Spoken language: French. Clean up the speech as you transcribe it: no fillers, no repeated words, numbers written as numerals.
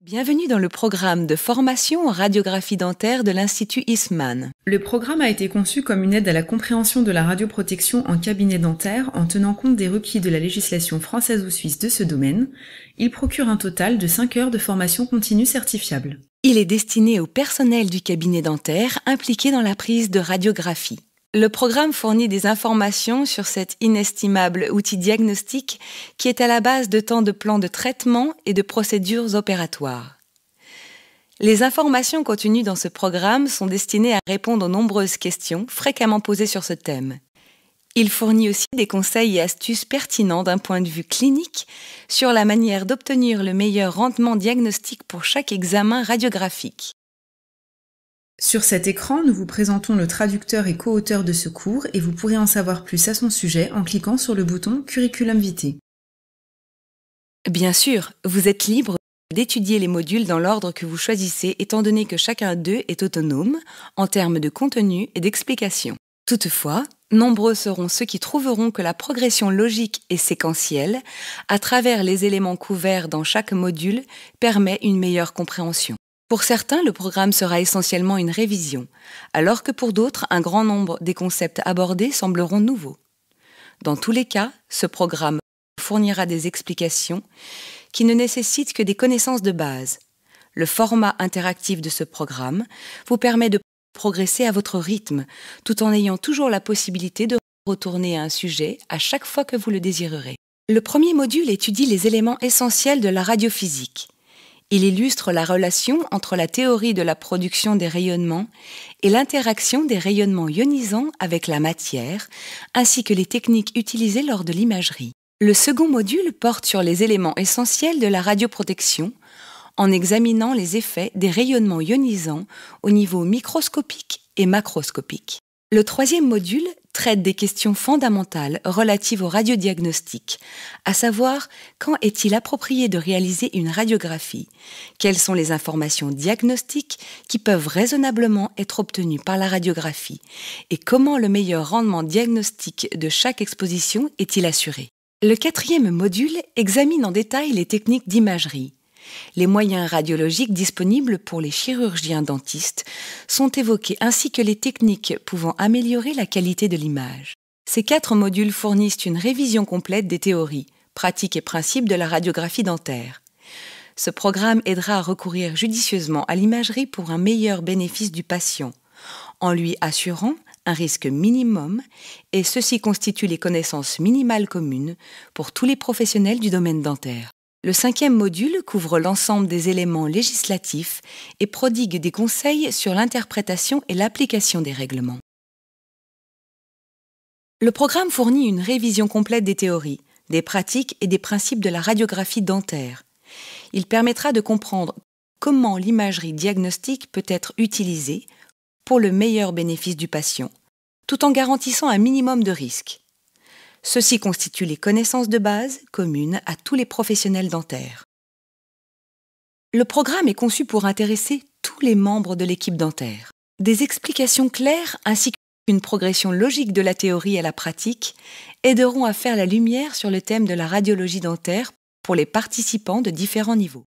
Bienvenue dans le programme de formation en radiographie dentaire de l'Institut Eastman. Le programme a été conçu comme une aide à la compréhension de la radioprotection en cabinet dentaire en tenant compte des requis de la législation française ou suisse de ce domaine. Il procure un total de 5 heures de formation continue certifiable. Il est destiné au personnel du cabinet dentaire impliqué dans la prise de radiographie. Le programme fournit des informations sur cet inestimable outil diagnostique qui est à la base de tant de plans de traitement et de procédures opératoires. Les informations contenues dans ce programme sont destinées à répondre aux nombreuses questions fréquemment posées sur ce thème. Il fournit aussi des conseils et astuces pertinents d'un point de vue clinique sur la manière d'obtenir le meilleur rendement diagnostique pour chaque examen radiographique. Sur cet écran, nous vous présentons le traducteur et co-auteur de ce cours et vous pourrez en savoir plus à son sujet en cliquant sur le bouton Curriculum Vitae. Bien sûr, vous êtes libre d'étudier les modules dans l'ordre que vous choisissez étant donné que chacun d'eux est autonome en termes de contenu et d'explication. Toutefois, nombreux seront ceux qui trouveront que la progression logique et séquentielle, à travers les éléments couverts dans chaque module, permet une meilleure compréhension. Pour certains, le programme sera essentiellement une révision, alors que pour d'autres, un grand nombre des concepts abordés sembleront nouveaux. Dans tous les cas, ce programme fournira des explications qui ne nécessitent que des connaissances de base. Le format interactif de ce programme vous permet de progresser à votre rythme, tout en ayant toujours la possibilité de retourner à un sujet à chaque fois que vous le désirerez. Le premier module étudie les éléments essentiels de la radiophysique. Il illustre la relation entre la théorie de la production des rayonnements et l'interaction des rayonnements ionisants avec la matière, ainsi que les techniques utilisées lors de l'imagerie. Le second module porte sur les éléments essentiels de la radioprotection, en examinant les effets des rayonnements ionisants au niveau microscopique et macroscopique. Le troisième module traite des questions fondamentales relatives au radiodiagnostic, à savoir quand est-il approprié de réaliser une radiographie, quelles sont les informations diagnostiques qui peuvent raisonnablement être obtenues par la radiographie et comment le meilleur rendement diagnostique de chaque exposition est-il assuré. Le quatrième module examine en détail les techniques d'imagerie. Les moyens radiologiques disponibles pour les chirurgiens dentistes sont évoqués ainsi que les techniques pouvant améliorer la qualité de l'image. Ces 4 modules fournissent une révision complète des théories, pratiques et principes de la radiographie dentaire. Ce programme aidera à recourir judicieusement à l'imagerie pour un meilleur bénéfice du patient, en lui assurant un risque minimum, et ceci constitue les connaissances minimales communes pour tous les professionnels du domaine dentaire. Le 5e module couvre l'ensemble des éléments législatifs et prodigue des conseils sur l'interprétation et l'application des règlements. Le programme fournit une révision complète des théories, des pratiques et des principes de la radiographie dentaire. Il permettra de comprendre comment l'imagerie diagnostique peut être utilisée pour le meilleur bénéfice du patient, tout en garantissant un minimum de risques. Ceci constitue les connaissances de base communes à tous les professionnels dentaires. Le programme est conçu pour intéresser tous les membres de l'équipe dentaire. Des explications claires ainsi qu'une progression logique de la théorie à la pratique aideront à faire la lumière sur le thème de la radiologie dentaire pour les participants de différents niveaux.